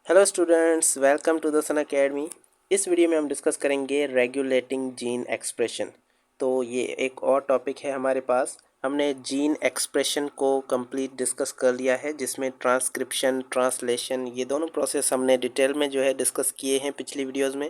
Hello students, welcome to the Sun Academy. इस video में हम डिस्कस करेंगे रेगुलेटिंग जीन एक्सप्रेशन। तो ये एक और टॉपिक है हमारे पास। हमने जीन एक्सप्रेशन को कंप्लीट डिस्कस कर लिया है, जिसमें ट्रांसक्रिप्शन, ट्रांसलेशन, ये दोनों प्रोसेस हमने डिटेल में जो है डिस्कस किए हैं पिछली वीडियोस में।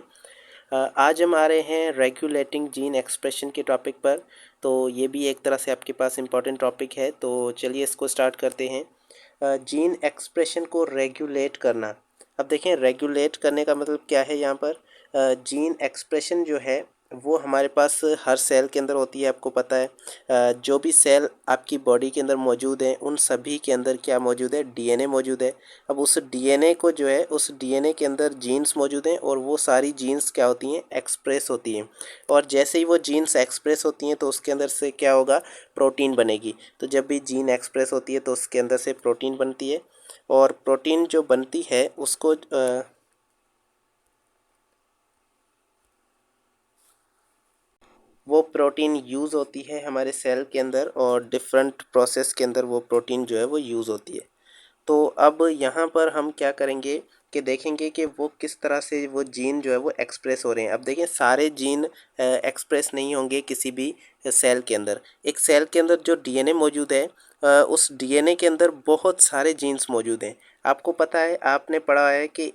आज हम आ रहे हैं रेगुलेटिंग जीन एक्सप्रेशन के टॉपिक पर। तो ये भी एक तरह से आपके पास इम्पॉर्टेंट टॉपिक है, तो चलिए इसको स्टार्ट करते हैं। जीन एक्सप्रेशन को रेगुलेट करना। अब देखें, रेगुलेट करने का मतलब क्या है यहाँ पर। जीन एक्सप्रेशन जो है वो हमारे पास हर सेल के अंदर होती है, आपको पता है। जो भी सेल आपकी बॉडी के अंदर मौजूद हैं उन सभी के अंदर क्या मौजूद है, डीएनए मौजूद है। अब उस डीएनए को जो है, उस डीएनए के अंदर जीन्स मौजूद हैं और वो सारी जीन्स क्या होती हैं, एक्सप्रेस होती हैं। और जैसे ही वो जीन्स एक्सप्रेस होती हैं तो उसके अंदर से क्या होगा, प्रोटीन बनेगी। तो जब भी जीन एक्सप्रेस होती है तो उसके अंदर से प्रोटीन बनती है। और प्रोटीन जो बनती है उसको वो प्रोटीन यूज़ होती है हमारे सेल के अंदर, और डिफरेंट प्रोसेस के अंदर वो प्रोटीन जो है वो यूज़ होती है। तो अब यहाँ पर हम क्या करेंगे कि देखेंगे कि वो किस तरह से वो जीन जो है वो एक्सप्रेस हो रहे हैं। अब देखें, सारे जीन एक्सप्रेस नहीं होंगे किसी भी सेल के अंदर। एक सेल के अंदर जो डीएनए मौजूद है, उस डीएनए के अंदर बहुत सारे जीन्स मौजूद हैं। आपको पता है, आपने पढ़ा है कि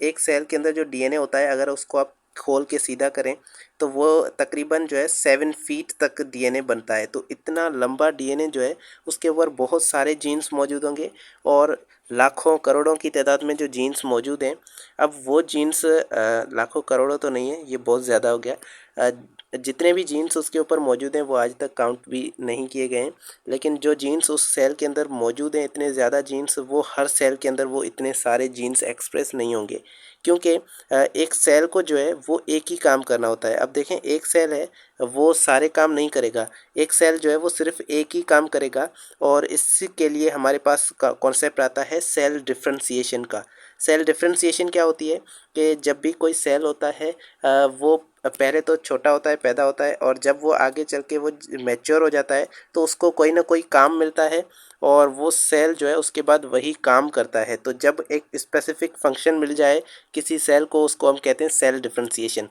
एक सेल के अंदर जो डीएनए होता है, अगर उसको आप खोल के सीधा करें तो वो तकरीबन जो है 7 फीट तक डीएनए बनता है। तो इतना लंबा डीएनए जो है उसके ऊपर बहुत सारे जीन्स मौजूद होंगे, और लाखों करोड़ों की तादाद में जो जीन्स मौजूद हैं। अब वो जीन्स लाखों करोड़ों तो नहीं है, ये बहुत ज़्यादा हो गया। अ, जितने भी जीन्स उसके ऊपर मौजूद हैं वो आज तक काउंट भी नहीं किए गए हैं। लेकिन जो जीन्स उस सेल के अंदर मौजूद हैं, इतने ज़्यादा जीन्स, वो हर सेल के अंदर वो इतने सारे जीन्स एक्सप्रेस नहीं होंगे। क्योंकि एक सेल को जो है वो एक ही काम करना होता है। अब देखें, एक सेल है वो सारे काम नहीं करेगा। एक सेल जो है वो सिर्फ एक ही काम करेगा। और इसके लिए हमारे पास कॉन्सेप्ट आता है सेल डिफ्रेंसिएशन का। सेल डिफ्रेंसिएशन क्या होती है कि जब भी कोई सेल होता है, वो पहले तो छोटा होता है, पैदा होता है, और जब वो आगे चल के वो मैच्योर हो जाता है तो उसको कोई ना कोई काम मिलता है, और वो सेल जो है उसके बाद वही काम करता है। तो जब एक स्पेसिफिक फंक्शन मिल जाए किसी सेल को, उसको हम कहते हैं सेल डिफ्रेंसिएशन।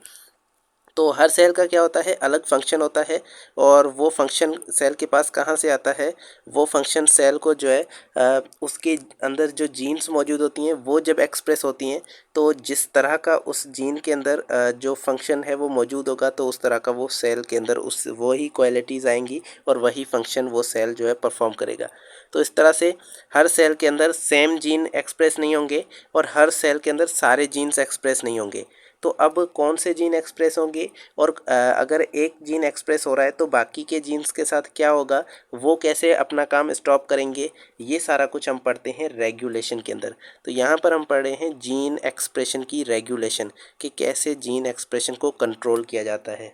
तो हर सेल का क्या होता है, अलग फंक्शन होता है। और वो फंक्शन सेल के पास कहाँ से आता है, वो फंक्शन सेल को जो है उसके अंदर जो जीन्स मौजूद होती हैं वो जब एक्सप्रेस होती हैं, तो जिस तरह का उस जीन के अंदर जो फंक्शन है वो मौजूद होगा, तो उस तरह का वो सेल के अंदर उस वही क्वालिटीज़ आएंगी, और वही फंक्शन वो सेल जो है परफॉर्म करेगा। तो इस तरह से हर सेल के अंदर सेम जीन एक्सप्रेस नहीं होंगे, और हर सेल के अंदर सारे जीन्स एक्सप्रेस नहीं होंगे। तो अब कौन से जीन एक्सप्रेस होंगे, और अगर एक जीन एक्सप्रेस हो रहा है तो बाकी के जीन्स के साथ क्या होगा, वो कैसे अपना काम स्टॉप करेंगे, ये सारा कुछ हम पढ़ते हैं रेगुलेशन के अंदर। तो यहाँ पर हम पढ़ रहे हैं जीन एक्सप्रेशन की रेगुलेशन, कि कैसे जीन एक्सप्रेशन को कंट्रोल किया जाता है।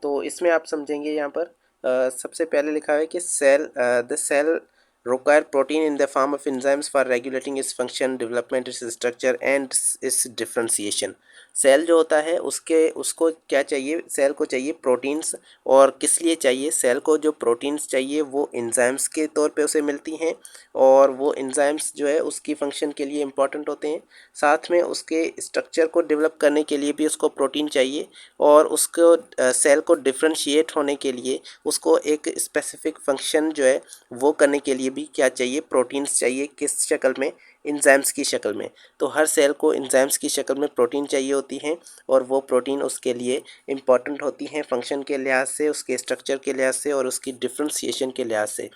तो इसमें आप समझेंगे यहाँ पर सबसे पहले लिखा है कि the cell require protein in the form of enzymes for regulating its function, development, its structure and its differentiation। Cell जो होता है उसको क्या चाहिए, सेल को चाहिए प्रोटीन्स। और किस लिए चाहिए, सेल को जो प्रोटीन्स चाहिए वो एंजाइम्स के तौर पे उसे मिलती हैं, और वो एंजाइम्स जो है उसकी फंक्शन के लिए इम्पॉर्टेंट होते हैं। साथ में उसके स्ट्रक्चर को डेवलप करने के लिए भी उसको प्रोटीन चाहिए, और उसको सेल को डिफ्रेंशिएट होने के लिए उसको एक स्पेसिफिक फंक्शन जो है वो करने के लिए भी क्या चाहिए, प्रोटीन्स चाहिए। किस शक्ल में, एंजाइम्स की शक्ल में। तो हर सेल को एंजाइम्स की शक्ल में प्रोटीन चाहिए होती हैं, और वो प्रोटीन उसके लिए इम्पॉर्टेंट होती हैं फंक्शन के लिहाज से, उसके स्ट्रक्चर के लिहाज से, और उसकी डिफ्रेंशिएशन के लिहाज से।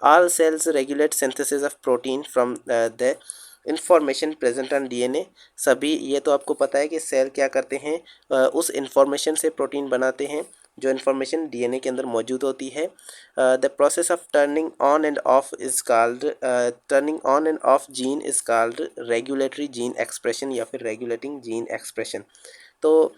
All cells regulate synthesis of protein from the information present on DNA. सभी, ये तो आपको पता है कि सेल क्या करते हैं, उस इंफॉर्मेशन से प्रोटीन बनाते हैं जो इन्फॉर्मेशन डीएनए के अंदर मौजूद होती है। The process of turning on end of is called, turning on end of gene is called regulatory gene expression, या फिर रेगुलेटिंग जीन एक्सप्रेशन। तो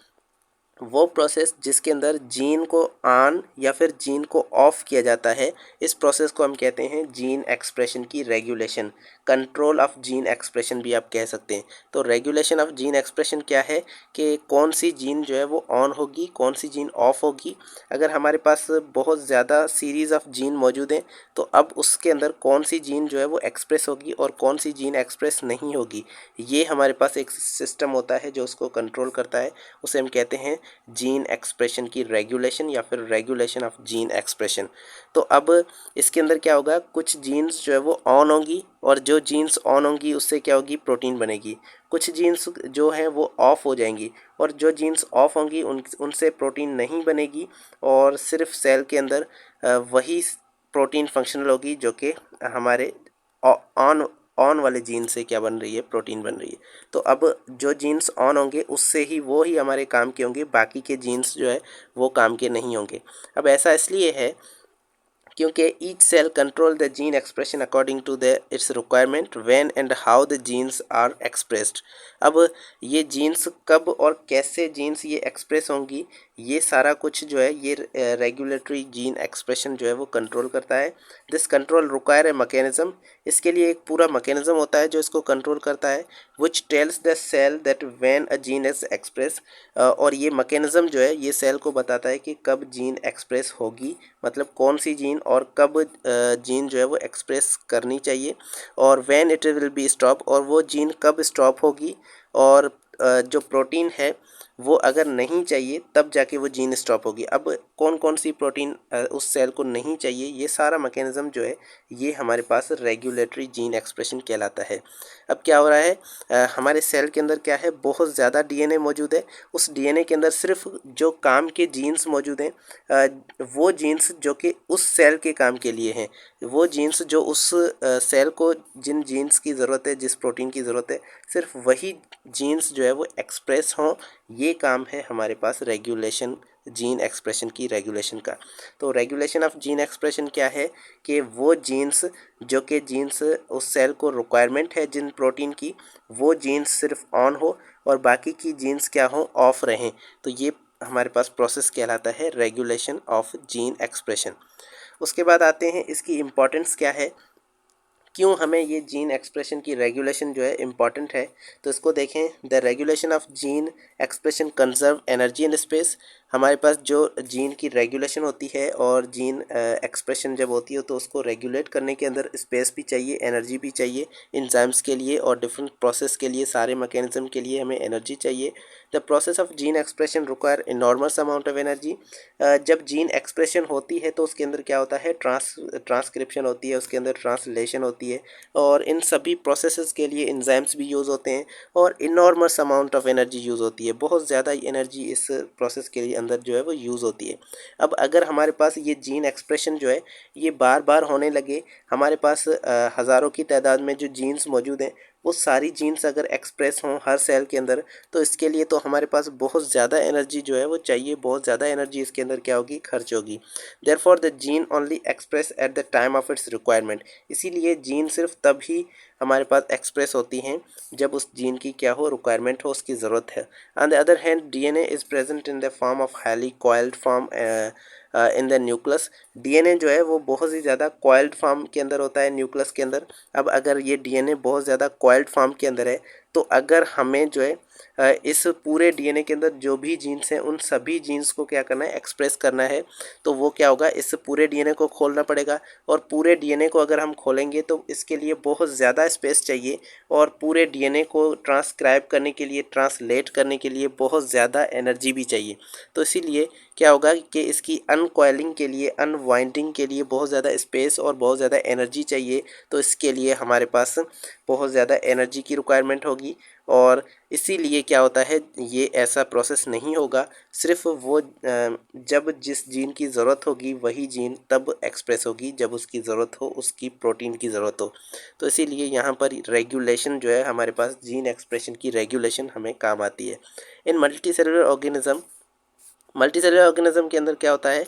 वो प्रोसेस जिसके अंदर जीन को ऑन या फिर जीन को ऑफ किया जाता है, इस प्रोसेस को हम कहते हैं जीन एक्सप्रेशन की regulation. Control of gene expression भी आप कह सकते हैं। तो रेगुलेशन ऑफ जीन एक्सप्रेशन क्या है कि कौन सी जीन जो है वो ऑन होगी, कौन सी जीन ऑफ होगी। अगर हमारे पास बहुत ज़्यादा सीरीज़ ऑफ जीन मौजूद हैं तो अब उसके अंदर कौन सी जीन जो है वो एक्सप्रेस होगी और कौन सी जीन एक्सप्रेस नहीं होगी, ये हमारे पास एक सिस्टम होता है जो उसको कंट्रोल करता है। उसे हम कहते हैं जीन एक्सप्रेशन की रेगुलेशन या फिर रेगुलेशन ऑफ जीन एक्सप्रेशन। तो अब इसके अंदर क्या होगा, कुछ जीन्स जो है वो ऑन होंगी और जो जीन्स ऑन होंगी उससे क्या होगी, प्रोटीन बनेगी। कुछ जीन्स जो हैं वो ऑफ हो जाएंगी और जो जीन्स ऑफ होंगी उनसे प्रोटीन नहीं बनेगी और सिर्फ सेल के अंदर वही प्रोटीन फंक्शनल होगी जो कि हमारे ऑन ऑन वाले जीन से क्या बन रही है, प्रोटीन बन रही है। तो अब जो जीन्स ऑन होंगे उससे ही वो ही हमारे काम के होंगे, बाकी के जीन्स जो है वो काम के नहीं होंगे। अब ऐसा इसलिए है क्योंकि each cell control the gene expression according to the its requirement when and how the genes are expressed. अब ये जीन्स कब और कैसे जीन्स ये एक्सप्रेस होंगी, ये सारा कुछ जो है ये रेगुलेटरी जीन एक्सप्रेशन जो है वो कंट्रोल करता है। This control require a mechanism, इसके लिए एक पूरा मैकेनिज्म होता है जो इसको कंट्रोल करता है। Which tells the cell that when a gene is express, और ये मैकेनिज्म जो है ये सेल को बताता है कि कब जीन एक्सप्रेस होगी, मतलब कौन सी जीन और कब जीन जो है वो एक्सप्रेस करनी चाहिए, और when it will be stop, और वो जीन कब स्टॉप होगी, और जो प्रोटीन है वो अगर नहीं चाहिए तब जाके वो जीन स्टॉप होगी। अब कौन कौन सी प्रोटीन उस सेल को नहीं चाहिए, ये सारा मैकेनिज्म जो है ये हमारे पास रेगुलेटरी जीन एक्सप्रेशन कहलाता है। अब क्या हो रहा है, हमारे सेल के अंदर क्या है, बहुत ज़्यादा डीएनए मौजूद है। उस डीएनए के अंदर सिर्फ जो काम के जीन्स मौजूद हैं, वो जीन्स जो कि उस सेल के काम के लिए हैं, वो जीन्स जो उस सेल को जिन जीन्स की ज़रूरत है, जिस प्रोटीन की ज़रूरत है, सिर्फ वही जीन्स जो है वो एक्सप्रेस हों, ये काम है हमारे पास रेगुलेशन जीन एक्सप्रेशन की रेगुलेशन का। तो रेगुलेशन ऑफ जीन एक्सप्रेशन क्या है कि वो जीन्स जो कि जीन्स उस सेल को रिक्वायरमेंट है जिन प्रोटीन की, वो जीन्स सिर्फ ऑन हो और बाकी की जीन्स क्या हो, ऑफ रहें। तो ये हमारे पास प्रोसेस कहलाता है रेगुलेशन ऑफ जीन एक्सप्रेशन। उसके बाद आते हैं इसकी इम्पोर्टेंस क्या है, क्यों हमें ये जीन एक्सप्रेशन की रेगुलेशन जो है इम्पॉर्टेंट है। तो इसको देखें, the regulation of gene expression conserve energy and space. हमारे पास जो जीन की रेगुलेशन होती है और जीन एक्सप्रेशन जब होती है तो उसको रेगुलेट करने के अंदर स्पेस भी चाहिए, एनर्जी भी चाहिए। इंजाइम्स के लिए और डिफरेंट प्रोसेस के लिए, सारे मैकेनिज्म के लिए हमें एनर्जी चाहिए। The process of gene expression require enormous amount of energy. जब जीन एक्सप्रेशन होती है तो उसके अंदर क्या होता है, ट्रांसक्रिप्शन होती है, उसके अंदर ट्रांसलेशन होती है, और इन सभी प्रोसेसेस के लिए एंजाइम्स भी यूज़ होते हैं और enormous amount of energy use होती है। बहुत ज़्यादा एनर्जी इस प्रोसेस के लिए अंदर जो है वो यूज़ होती है। अब अगर हमारे पास ये जीन एक्सप्रेशन जो है ये बार बार होने लगे, हमारे पास हज़ारों की तादाद में जो जीन्स मौजूद हैं वो सारी जीन्स अगर एक्सप्रेस हों हर सेल के अंदर, तो इसके लिए तो हमारे पास बहुत ज़्यादा एनर्जी जो है वो चाहिए, बहुत ज़्यादा एनर्जी इसके अंदर क्या होगी, खर्च होगी। Therefore the gene only express at the time of its requirement. इसीलिए जीन सिर्फ तब ही हमारे पास एक्सप्रेस होती हैं जब उस जीन की क्या हो, रिक्वायरमेंट हो, उसकी ज़रूरत है। On the other hand DNA is present in the form of highly coiled form in the nucleus. DNA जो है वो बहुत ही ज़्यादा कॉइल्ड फॉर्म के अंदर होता है, न्यूक्लियस के अंदर। अब अगर ये डीएनए बहुत ज़्यादा कॉइल्ड फॉर्म के अंदर है तो अगर हमें जो है इस पूरे डीएनए के अंदर जो भी जीन्स हैं उन सभी जीन्स को क्या करना है, एक्सप्रेस करना है, तो वो क्या होगा, इस पूरे डीएनए को खोलना पड़ेगा। और पूरे डीएनए को अगर हम खोलेंगे तो इसके लिए बहुत ज़्यादा स्पेस चाहिए और पूरे डीएनए को ट्रांसक्राइब करने के लिए, ट्रांसलेट करने के लिए बहुत ज़्यादा एनर्जी भी चाहिए। तो इसीलिए क्या होगा कि इसकी अनकॉइलिंग के लिए, अनवाइंडिंग के लिए बहुत ज़्यादा स्पेस और बहुत ज़्यादा एनर्जी चाहिए। तो इसके लिए हमारे पास बहुत ज़्यादा एनर्जी की रिक्वायरमेंट होगी और इसीलिए क्या होता है, ये ऐसा प्रोसेस नहीं होगा। सिर्फ वो जब जिस जीन की ज़रूरत होगी वही जीन तब एक्सप्रेस होगी जब उसकी ज़रूरत हो, उसकी प्रोटीन की ज़रूरत हो। तो इसीलिए यहाँ पर रेगुलेशन जो है, हमारे पास जीन एक्सप्रेशन की रेगुलेशन हमें काम आती है। In multicellular organism, multicellular organism के अंदर क्या होता है,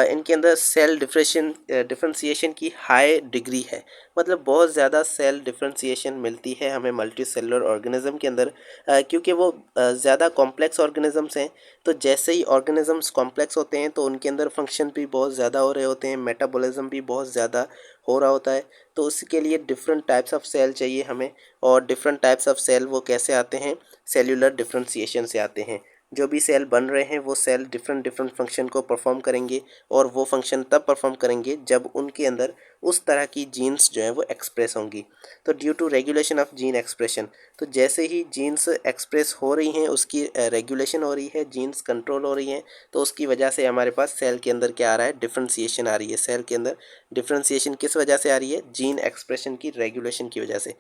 इनके अंदर सेल डिफरेंशिएशन की हाई डिग्री है, मतलब बहुत ज़्यादा सेल डिफरेंशिएशन मिलती है हमें मल्टीसेलुलर ऑर्गेनिज्म के अंदर, क्योंकि वो ज़्यादा कॉम्प्लेक्स ऑर्गेनिजम्स हैं। तो जैसे ही ऑर्गेनिजम्स कॉम्प्लेक्स होते हैं तो उनके अंदर फंक्शन भी बहुत ज़्यादा हो रहे होते हैं, मेटाबॉलिज्म भी बहुत ज़्यादा हो रहा होता है। तो उसके लिए डिफरेंट टाइप्स ऑफ सेल चाहिए हमें, और डिफरेंट टाइप्स ऑफ सेल वो कैसे आते हैं, सेल्यूलर डिफरेंशिएशन से आते हैं। जो भी सेल बन रहे हैं वो सेल डिफरेंट डिफरेंट फंक्शन को परफॉर्म करेंगे, और वो फंक्शन तब परफॉर्म करेंगे जब उनके अंदर उस तरह की जीन्स जो है वो एक्सप्रेस होंगी। तो due to regulation of gene expression, तो जैसे ही जीन्स एक्सप्रेस हो रही हैं उसकी रेगुलेशन हो रही है, जीन्स कंट्रोल हो रही हैं, तो उसकी वजह से हमारे पास सेल के अंदर क्या आ रहा है, डिफरेंशिएशन आ रही है। सेल के अंदर डिफरेंशिएशन किस वजह से आ रही है, जीन एक्सप्रेशन की रेगुलेशन की वजह से।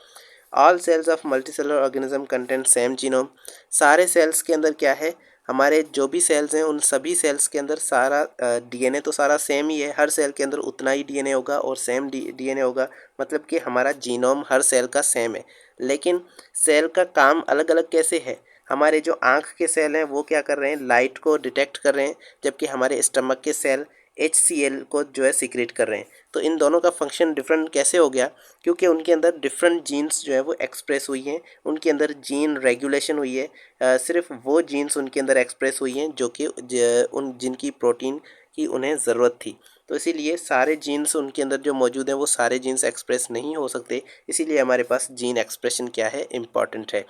All cells of multicellular organism content same genome, सारे सेल्स के अंदर क्या है, हमारे जो भी सेल्स हैं उन सभी सेल्स के अंदर सारा डीएनए तो सारा सेम ही है, हर सेल के अंदर उतना ही डीएनए होगा और सेम डीएनए होगा, मतलब कि हमारा जीनोम हर सेल का सेम है। लेकिन सेल का काम अलग अलग कैसे है, हमारे जो आँख के सेल हैं वो क्या कर रहे हैं, लाइट को डिटेक्ट कर रहे हैं, जबकि हमारे स्टमक के सेल HCl को जो है सीक्रेट कर रहे हैं। तो इन दोनों का फंक्शन डिफरेंट कैसे हो गया, क्योंकि उनके अंदर डिफरेंट जीन्स जो है वो एक्सप्रेस हुई हैं, उनके अंदर जीन रेगुलेशन हुई है। सिर्फ वो जीन्स उनके अंदर एक्सप्रेस हुई हैं जो कि उन जिनकी प्रोटीन की उन्हें ज़रूरत थी। तो इसीलिए सारे जीन्स उनके अंदर जो मौजूद हैं वो सारे जीन्स एक्सप्रेस नहीं हो सकते, इसीलिए हमारे पास जीन एक्सप्रेशन क्या है, इम्पॉर्टेंट है।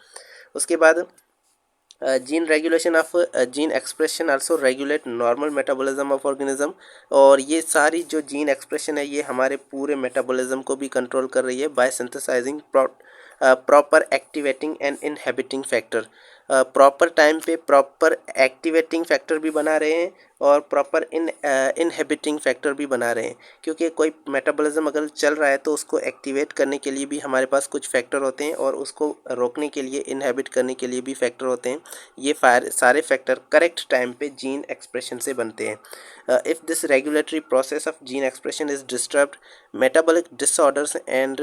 उसके बाद gene regulation of gene expression also regulate normal metabolism of organism, और ये सारी जो जीन एक्सप्रेशन है ये हमारे पूरे मेटाबॉलिज्म को भी कंट्रोल कर रही है by synthesising proper activating and inhibiting factor. Proper time पे प्रॉपर एक्टिवेटिंग फैक्टर भी बना रहे हैं और प्रॉपर इनहेबिटिंग फैक्टर भी बना रहे हैं, क्योंकि कोई मेटाबॉलिज्म अगर चल रहा है तो उसको एक्टिवेट करने के लिए भी हमारे पास कुछ फैक्टर होते हैं, और उसको रोकने के लिए, इनहेबिट करने के लिए भी फैक्टर होते हैं। ये सारे फैक्टर करेक्ट टाइम पे जीन एक्सप्रेशन से बनते हैं। If this regulatory process of gene expression is disturbed, metabolic disorders and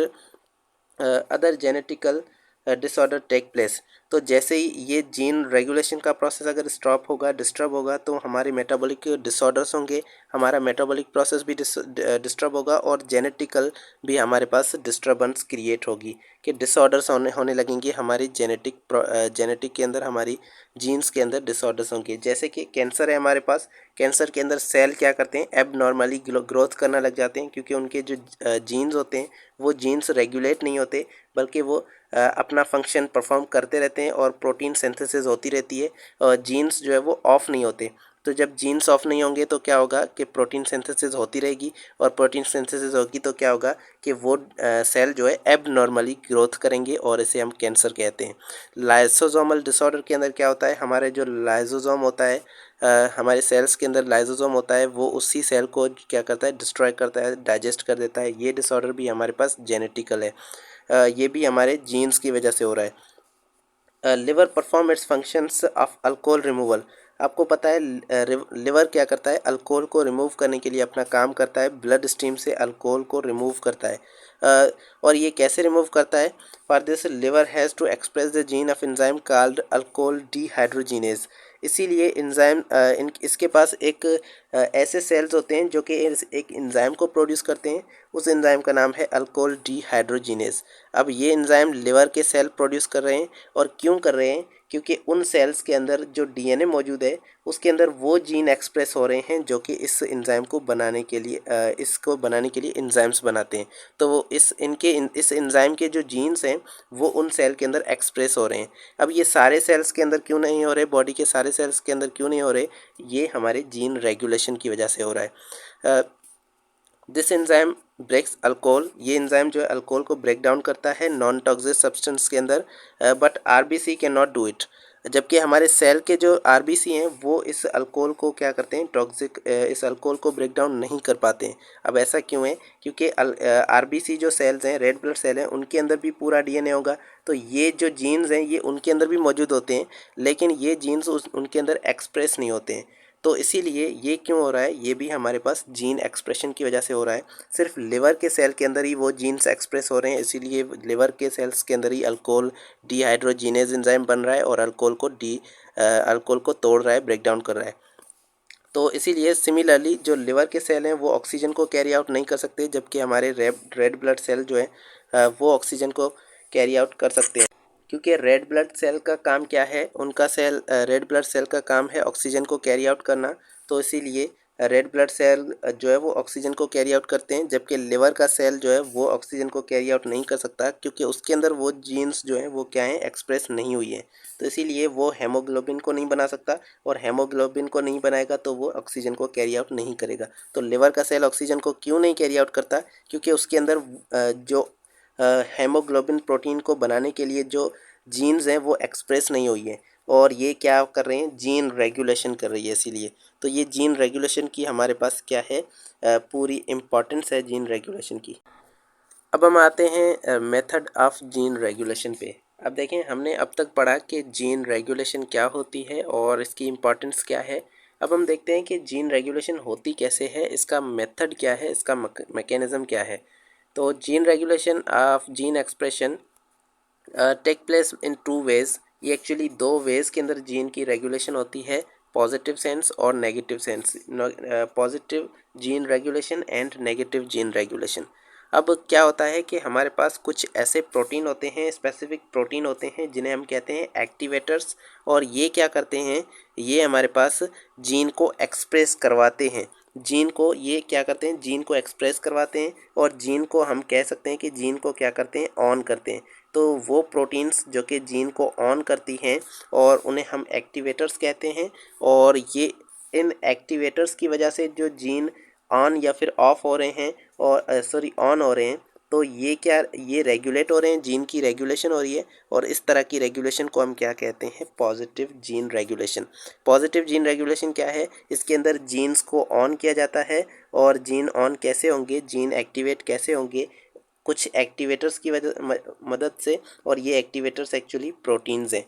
other genetical disorder take place. तो जैसे ही ये जीन रेगुलेशन का प्रोसेस अगर स्टॉप होगा, डिस्टर्ब होगा, तो हमारे मेटाबॉलिक डिसऑर्डर्स होंगे, हमारा मेटाबॉलिक प्रोसेस भी डिस्टर्ब होगा, और जेनेटिकल भी हमारे पास डिस्टर्बेंस क्रिएट होगी, कि डिसऑर्डर्स होने लगेंगे हमारी जेनेटिक के अंदर, हमारी जीन्स के अंदर डिसऑर्डर्स होंगे। जैसे कि कैंसर है हमारे पास, कैंसर के अंदर सेल क्या करते हैं, एब नॉर्मली ग्रोथ करना लग जाते हैं, क्योंकि उनके जो जीन्स होते हैं वो जीन्स रेगुलेट नहीं होते, बल्कि वो अपना फंक्शन परफॉर्म करते रहते हैं और प्रोटीन सिंथेसिस होती रहती है, और जीन्स जो है वो ऑफ नहीं होते। तो जब जीन्स ऑफ नहीं होंगे तो क्या होगा कि प्रोटीन सिंथेसिस होती रहेगी, और प्रोटीन सिंथेसिस होगी तो क्या होगा कि वो सेल जो है एब नॉर्मली ग्रोथ करेंगे, और इसे हम कैंसर कहते हैं। लाइसोसोमल डिसऑर्डर के अंदर क्या होता है, हमारे जो लाइसोसोम होता है, हमारे सेल्स के अंदर लाइसोसोम होता है, वो उसी सेल को क्या करता है, डिस्ट्रॉय करता है, डाइजेस्ट कर देता है। ये डिसऑर्डर भी हमारे पास जेनेटिकल है, ये भी हमारे जीन्स की वजह से हो रहा है। Liver perform it's functions of alcohol removal. आपको पता है लिवर क्या करता है, अल्कोहल को रिमूव करने के लिए अपना काम करता है, ब्लड स्ट्रीम से अल्कोहल को रिमूव करता है। और ये कैसे रिमूव करता है, for this liver has to express the gene of enzyme called alcohol dehydrogenase. इसीलिए एंजाइम इसके पास एक ऐसे सेल्स होते हैं जो कि एक एंजाइम को प्रोड्यूस करते हैं, उस एंजाइम का नाम है अल्कोहल डीहाइड्रोजिनेज। अब ये एंजाइम लिवर के सेल प्रोड्यूस कर रहे हैं, और क्यों कर रहे हैं, क्योंकि उन सेल्स के अंदर जो डीएनए मौजूद है उसके अंदर वो जीन एक्सप्रेस हो रहे हैं जो कि इस एंजाइम को बनाने के लिए इसको बनाने के लिए एंजाइम्स बनाते हैं। तो वो इस एंजाइम के जो जीन्स हैं वो उन सेल के अंदर एक्सप्रेस हो रहे हैं। अब ये सारे सेल्स के अंदर क्यों नहीं हो रहे, बॉडी के सारे सेल्स के अंदर क्यों नहीं हो रहे, ये हमारे जीन रेगुलेशन की वजह से हो रहा है। दिस एंजाइम ब्रेक्स अल्कोहल, ये एंजाइम जो है अल्कोहल को ब्रेक डाउन करता है नॉन टॉक्सिक सब्सटेंस के अंदर, but RBC can not do it. जबकि हमारे सेल के जो आरबीसी हैं वो इस अल्कोहल को क्या करते हैं, इस अल्कोहल को ब्रेक डाउन नहीं कर पाते हैं। अब ऐसा क्यों है, क्योंकि आरबीसी जो सेल्स हैं, रेड ब्लड सेल हैं, उनके अंदर भी पूरा डीएनए होगा, तो ये जो जीन्स हैं ये उनके अंदर भी मौजूद होते हैं, लेकिन ये जीन्स उनके अंदर एक्सप्रेस नहीं होते हैं। तो इसीलिए ये क्यों हो रहा है, ये भी हमारे पास जीन एक्सप्रेशन की वजह से हो रहा है। सिर्फ लिवर के सेल के अंदर ही वो जीन्स एक्सप्रेस हो रहे हैं, इसीलिए लिवर के सेल्स के अंदर ही अल्कोहल डीहाइड्रोजिनेज एंजाइम बन रहा है, और अल्कोहल को तोड़ रहा है, ब्रेक डाउन कर रहा है। तो इसीलिए सिमिलरली जो लिवर के सेल हैं वो ऑक्सीजन को कैरी आउट नहीं कर सकते, जबकि हमारे रेड ब्लड सेल जो है वो ऑक्सीजन को कैरी आउट कर सकते हैं। क्योंकि रेड ब्लड सेल का काम क्या है, उनका सेल रेड ब्लड सेल का काम है ऑक्सीजन को कैरी आउट करना, तो इसीलिए रेड ब्लड सेल जो है वो ऑक्सीजन को कैरी आउट करते हैं, जबकि लिवर का सेल जो है वो ऑक्सीजन को कैरी आउट नहीं कर सकता, क्योंकि उसके अंदर वो जीन्स जो हैं वो क्या है, एक्सप्रेस नहीं हुई है। तो इसीलिए वो हेमोग्लोबिन को नहीं बना सकता, और हेमोग्लोबिन को नहीं बनाएगा तो वो ऑक्सीजन को कैरी आउट नहीं करेगा। तो लिवर का सेल ऑक्सीजन को क्यों नहीं कैरी आउट करता, क्योंकि उसके अंदर जो हेमोग्लोबिन प्रोटीन को बनाने के लिए जो जीन्स हैं वो एक्सप्रेस नहीं हुई है, और ये क्या कर रहे हैं, जीन रेगुलेशन कर रही है इसीलिए। तो ये जीन रेगुलेशन की हमारे पास क्या है, पूरी इम्पॉर्टेंस है जीन रेगुलेशन की। अब हम आते हैं मेथड ऑफ जीन रेगुलेशन पे। अब देखें, हमने अब तक पढ़ा कि जीन रेगुलेशन क्या होती है और इसकी इम्पॉर्टेंस क्या है। अब हम देखते हैं कि जीन रेगुलेशन होती कैसे है, इसका मेथड क्या है, इसका मैकेनिज़्म क्या है। तो gene regulation of gene expression take place in two ways. ये एक्चुअली दो वेज के अंदर जीन की रेगुलेशन होती है, पॉजिटिव सेंस और negative sense, positive gene regulation and negative gene regulation. अब क्या होता है कि हमारे पास कुछ ऐसे प्रोटीन होते हैं, स्पेसिफिक प्रोटीन होते हैं, जिन्हें हम कहते हैं एक्टिवेटर्स, और ये क्या करते हैं, ये हमारे पास जीन को एक्सप्रेस करवाते हैं। जीन को ये क्या करते हैं, जीन को एक्सप्रेस करवाते हैं, और जीन को हम कह सकते हैं कि जीन को क्या करते हैं, ऑन करते हैं। तो वो प्रोटीन्स जो कि जीन को ऑन करती हैं और उन्हें हम एक्टिवेटर्स कहते हैं, और ये इन एक्टिवेटर्स की वजह से जो जीन ऑन या फिर ऑफ हो रहे हैं, और सॉरी ऑन हो रहे हैं, तो ये क्या, ये रेगुलेट हो रहे हैं, जीन की रेगुलेशन हो रही है, और इस तरह की रेगुलेशन को हम क्या कहते हैं, positive gene regulation. Positive gene regulation क्या है, इसके अंदर जीन्स को ऑन किया जाता है, और जीन ऑन कैसे होंगे, जीन एक्टिवेट कैसे होंगे, कुछ एक्टिवेटर्स की वजह मदद से, और ये एक्टिवेटर्स एक्चुअली प्रोटीन्स हैं।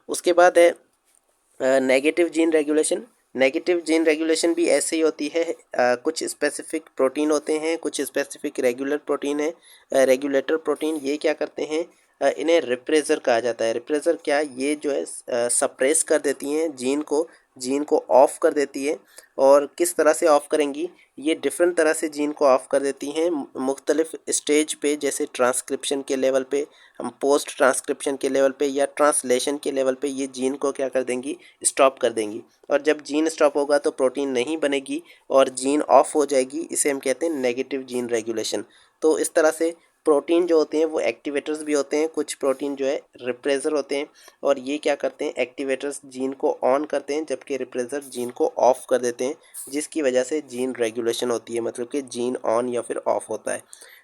उसके बाद है negative gene regulation. Negative gene regulation भी ऐसे ही होती है, कुछ स्पेसिफिक प्रोटीन होते हैं, कुछ स्पेसिफिक रेगुलर प्रोटीन है, रेगुलेटर प्रोटीन, ये क्या करते हैं, इन्हें रिप्रेसर कहा जाता है। रिप्रेसर क्या, ये जो है सप्रेस कर देती हैं जीन को ऑफ कर देती है। और किस तरह से ऑफ करेंगी, ये डिफरेंट तरह से जीन को ऑफ कर देती हैं, मुख्तलिफ स्टेज पे, जैसे ट्रांसक्रिप्शन के लेवल पे, हम पोस्ट ट्रांसक्रिप्शन के लेवल पे, या ट्रांसलेशन के लेवल पे ये जीन को क्या कर देंगी, स्टॉप कर देंगी। और जब जीन स्टॉप होगा तो प्रोटीन नहीं बनेगी और जीन ऑफ हो जाएगी, इसे हम कहते हैं नेगेटिव जीन रेगुलेशन। तो इस तरह से प्रोटीन जो होते हैं वो एक्टिवेटर्स भी होते हैं, कुछ प्रोटीन जो है रिप्रेसर होते हैं, और ये क्या करते हैं, एक्टिवेटर्स जीन को ऑन करते हैं, जबकि रिप्रेसर जीन को ऑफ कर देते हैं, जिसकी वजह से जीन रेगुलेशन होती है, मतलब कि जीन ऑन या फिर ऑफ होता है।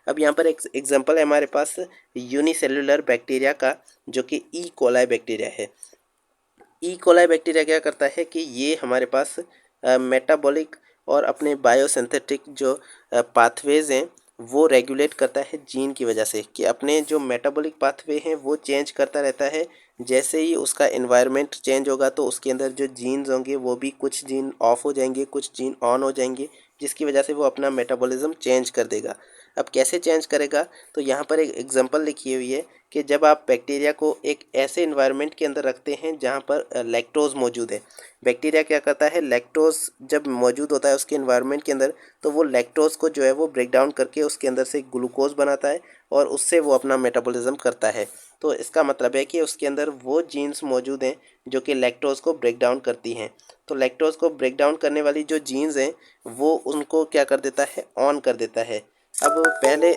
अब यहाँ पर एक एग्जांपल है हमारे पास यूनिसेलुलर बैक्टीरिया का, जो कि ई कोलाई बैक्टीरिया है। ई कोलाई बैक्टीरिया क्या करता है कि ये हमारे पास मेटाबॉलिक और अपने बायोसिंथेटिक जो पाथवेज हैं वो रेगुलेट करता है जीन की वजह से, कि अपने जो मेटाबॉलिक पाथवे हैं वो चेंज करता रहता है। जैसे ही उसका एनवायरनमेंट चेंज होगा तो उसके अंदर जो जीन्स होंगे वो भी, कुछ जीन ऑफ हो जाएंगे, कुछ जीन ऑन हो जाएंगे, जिसकी वजह से वो अपना मेटाबॉलिज्म चेंज कर देगा। अब कैसे चेंज करेगा, तो यहाँ पर एक एग्जांपल लिखी हुई है कि जब आप बैक्टीरिया को एक ऐसे इन्वायरमेंट के अंदर रखते हैं जहाँ पर लैक्टोज मौजूद है। बैक्टीरिया क्या करता है, लैक्टोज जब मौजूद होता है उसके इन्वायरमेंट के अंदर, तो वो लैक्टोज को जो है वो ब्रेक डाउन करके उसके अंदर से ग्लूकोज बनाता है, और उससे वो अपना मेटाबॉलिज्म करता है। तो इसका मतलब है कि उसके अंदर वो जीन्स मौजूद हैं जो कि लैक्टोज को ब्रेक डाउन करती हैं। तो लैक्टोज को ब्रेक डाउन करने वाली जो जीन्स हैं वो उनको क्या कर देता है, ऑन कर देता है। अब पहले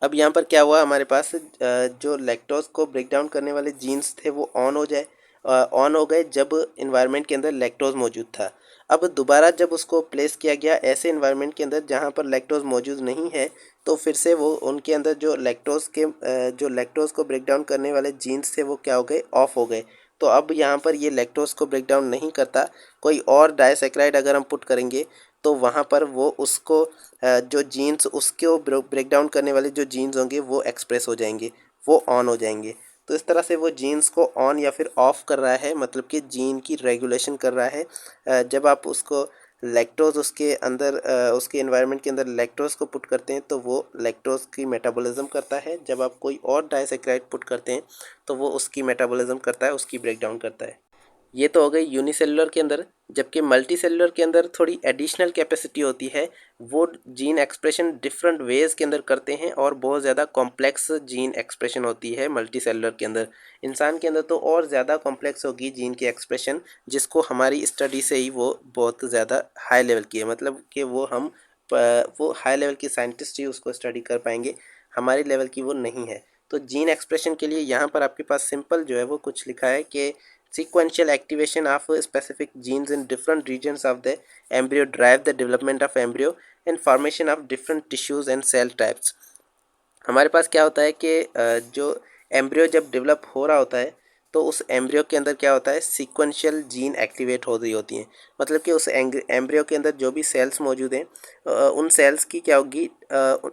अब यहाँ पर क्या हुआ, हमारे पास जो लैक्टोज को ब्रेक डाउन करने वाले जीन्स थे वो ऑन हो गए जब इन्वायरमेंट के अंदर लैक्टोज मौजूद था। अब दोबारा जब उसको प्लेस किया गया ऐसे इन्वायरमेंट के अंदर जहाँ पर लैक्टोज मौजूद नहीं है, तो फिर से वो उनके अंदर जो लैक्टोज को ब्रेक डाउन करने वाले जीन्स थे वो क्या हो गए, ऑफ हो गए। तो अब यहाँ पर ये लैक्टोज को ब्रेक डाउन नहीं करता, कोई और डाइसैकराइड अगर हम पुट करेंगे तो वहाँ पर वो उसको जो जीन्स उसको ब्रेक डाउन करने वाले जो जीन्स होंगे वो एक्सप्रेस हो जाएंगे, वो ऑन हो जाएंगे। तो इस तरह से वो जीन्स को ऑन या फिर ऑफ कर रहा है, मतलब कि जीन की रेगुलेशन कर रहा है। जब आप उसको लैक्टोज उसके अंदर उसके एनवायरनमेंट के अंदर लैक्टोज को पुट करते हैं तो वो लैक्टोज की मेटाबॉलिज्म करता है। जब आप कोई और डाइसैकराइड पुट करते हैं तो वो उसकी मेटाबॉलिज्म करता है, उसकी ब्रेक डाउन करता है। ये तो हो गई यूनिसेलुलर के अंदर। जबकि मल्टी सेलुलर के अंदर थोड़ी एडिशनल कैपेसिटी होती है, वो जीन एक्सप्रेशन डिफरेंट वेज के अंदर करते हैं और बहुत ज़्यादा कॉम्प्लेक्स जीन एक्सप्रेशन होती है मल्टी सेलुलर के अंदर। इंसान के अंदर तो और ज़्यादा कॉम्प्लेक्स होगी जीन की एक्सप्रेशन, जिसको हमारी स्टडी से ही वो बहुत ज़्यादा हाई लेवल की है, मतलब कि वो हाई लेवल की साइंटिस्ट ही उसको स्टडी कर पाएंगे, हमारी लेवल की वो नहीं है। तो जीन एक्सप्रेशन के लिए यहाँ पर आपके पास सिंपल जो है वो कुछ लिखा है कि sequential activation of specific genes in different regions of the embryo drive the development of embryo and formation of different tissues and cell types। हमारे पास क्या होता है कि जो एम्ब्रियो जब डेवलप हो रहा होता है तो उस एम्ब्रियो के अंदर क्या होता है, सीक्वेंशियल जीन एक्टिवेट हो रही होती हैं। मतलब कि उस एम्ब्रियो के अंदर जो भी सेल्स मौजूद हैं उन सेल्स की क्या होगी,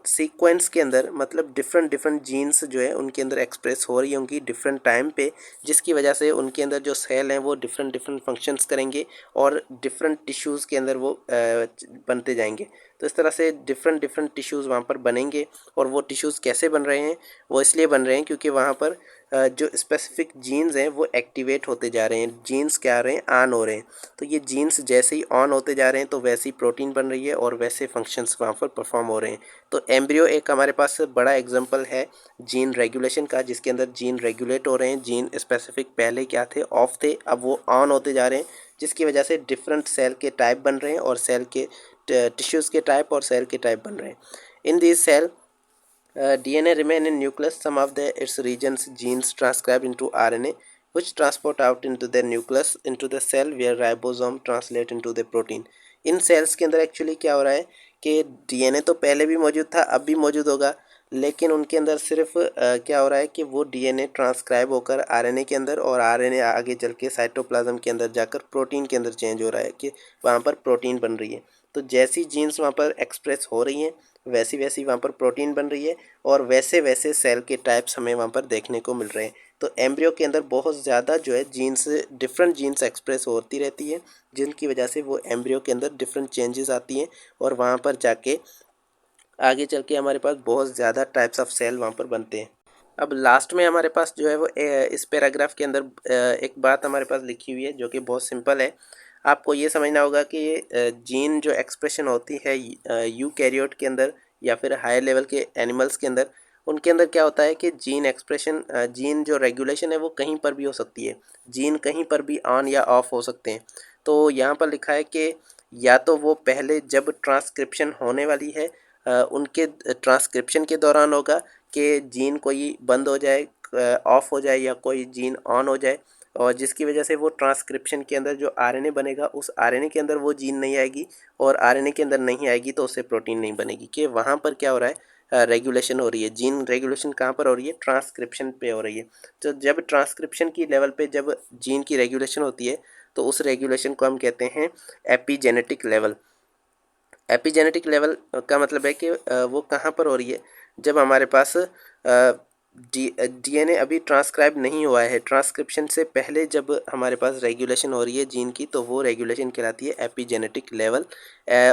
सीक्वेंस के अंदर मतलब डिफरेंट डिफरेंट जीन्स जो है उनके अंदर एक्सप्रेस हो रही होंगी डिफरेंट टाइम पे, जिसकी वजह से उनके अंदर जो सेल हैं वो डिफरेंट डिफरेंट फंक्शंस करेंगे और डिफरेंट टिश्यूज़ के अंदर वो बनते जाएंगे। तो इस तरह से डिफरेंट डिफरेंट टिश्यूज़ वहाँ पर बनेंगे। और वो टिश्यूज़ कैसे बन रहे हैं, वो इसलिए बन रहे हैं क्योंकि वहाँ पर जो स्पेसिफिक जीन्स हैं वो एक्टिवेट होते जा रहे हैं, जीन्स क्या आ रहे हैं, ऑन हो रहे हैं। तो ये जीन्स जैसे ही ऑन होते जा रहे हैं तो वैसे ही प्रोटीन बन रही है और वैसे फंक्शंस वहाँ पर परफॉर्म हो रहे हैं। तो एम्ब्रियो एक हमारे पास बड़ा एग्जांपल है जीन रेगुलेशन का, जिसके अंदर जीन रेगुलेट हो रहे हैं। जीन स्पेसिफिक पहले क्या थे, ऑफ थे, अब वो ऑन होते जा रहे हैं, जिसकी वजह से डिफरेंट सेल के टाइप बन रहे हैं और सेल के टिश्यूज़ के टाइप और सेल के टाइप बन रहे हैं। In this cell DNA remain in nucleus. Some of its regions genes transcribe into RNA, which transport out into the nucleus into the cell where ribosome translate into the protein। इन cells के अंदर actually क्या हो रहा है कि DNA तो पहले भी मौजूद था, अब भी मौजूद होगा, लेकिन उनके अंदर सिर्फ क्या हो रहा है कि वो डीएनए ट्रांसक्राइब होकर आरएनए के अंदर और आरएनए आगे चल के साइटोप्लाज्म के अंदर जाकर प्रोटीन के अंदर चेंज हो रहा है कि वहाँ पर प्रोटीन बन रही है। तो जैसी जीन्स वहाँ पर एक्सप्रेस हो रही हैं वैसी वैसी वहाँ पर प्रोटीन बन रही है और वैसे वैसे सेल के टाइप्स हमें वहाँ पर देखने को मिल रहे हैं। तो एम्ब्रियो के अंदर बहुत ज़्यादा जो है जीन्स, डिफरेंट जीन्स एक्सप्रेस होती रहती है, जिनकी वजह से वो एम्ब्रियो के अंदर डिफरेंट चेंजेस आती हैं और वहाँ पर जाके आगे चल के हमारे पास बहुत ज़्यादा टाइप्स ऑफ सेल वहाँ पर बनते हैं। अब लास्ट में हमारे पास जो है वो इस पैराग्राफ के अंदर एक बात हमारे पास लिखी हुई है जो कि बहुत सिंपल है। आपको ये समझना होगा कि जीन जो एक्सप्रेशन होती है यूकैरियोट के अंदर या फिर हायर लेवल के एनिमल्स के अंदर, उनके अंदर क्या होता है कि जीन एक्सप्रेशन, जीन जो रेगुलेशन है वो कहीं पर भी हो सकती है, जीन कहीं पर भी ऑन या ऑफ हो सकते हैं। तो यहाँ पर लिखा है कि या तो वो पहले जब ट्रांसक्रिप्शन होने वाली है उनके ट्रांसक्रिप्शन के दौरान होगा कि जीन कोई बंद हो जाए, ऑफ हो जाए, या कोई जीन ऑन हो जाए, और जिसकी वजह से वो ट्रांसक्रिप्शन के अंदर जो आरएनए बनेगा उस आरएनए के अंदर वो जीन नहीं आएगी और आरएनए के अंदर नहीं आएगी तो उससे प्रोटीन नहीं बनेगी। कि वहाँ पर क्या हो रहा है, रेगुलेशन हो रही है। जीन रेगुलेशन कहाँ पर हो रही है, ट्रांसक्रिप्शन पे हो रही है। तो जब ट्रांसक्रिप्शन की लेवल पे जब जीन की रेगुलेशन होती है तो उस रेगुलेशन को हम कहते हैं एपिजेनेटिक लेवल। एपिजेनेटिक लेवल का मतलब है कि वो कहाँ पर हो रही है, जब हमारे पास डीएनए अभी ट्रांसक्राइब नहीं हुआ है, ट्रांसक्रिप्शन से पहले जब हमारे पास रेगुलेशन हो रही है जीन की तो वो रेगुलेशन कहलाती है एपिजेनेटिक लेवल।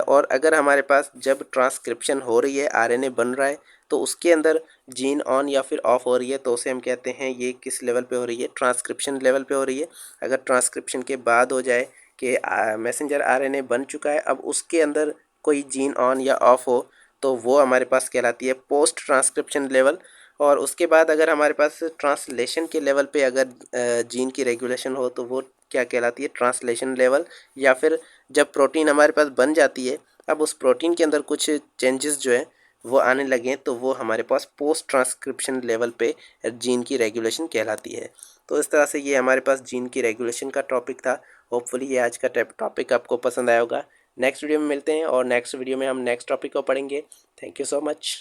और अगर हमारे पास जब ट्रांसक्रिप्शन हो रही है, आरएनए बन रहा है, तो उसके अंदर जीन ऑन या फिर ऑफ हो रही है तो उसे हम कहते हैं ये किस लेवल पे हो रही है, ट्रांसक्रिप्शन लेवल पे हो रही है। अगर ट्रांसक्रिप्शन के बाद हो जाए कि मैसेंजर आरएनए बन चुका है, अब उसके अंदर कोई जीन ऑन या ऑफ हो तो वो हमारे पास कहलाती है पोस्ट ट्रांसक्रिप्शन लेवल। और उसके बाद अगर हमारे पास ट्रांसलेशन के लेवल पे अगर जीन की रेगुलेशन हो तो वो क्या कहलाती है, ट्रांसलेशन लेवल। या फिर जब प्रोटीन हमारे पास बन जाती है, अब उस प्रोटीन के अंदर कुछ चेंजेस जो है वो आने लगे तो वो हमारे पास पोस्ट ट्रांसक्रिप्शन लेवल पे जीन की रेगुलेशन कहलाती है। तो इस तरह से ये हमारे पास जीन की रेगुलेशन का टॉपिक था। होपफुली ये आज का टॉपिक आपको पसंद आया होगा। नेक्स्ट वीडियो में मिलते हैं और नेक्स्ट वीडियो में हम नेक्स्ट टॉपिक को पढ़ेंगे। Thank you so much.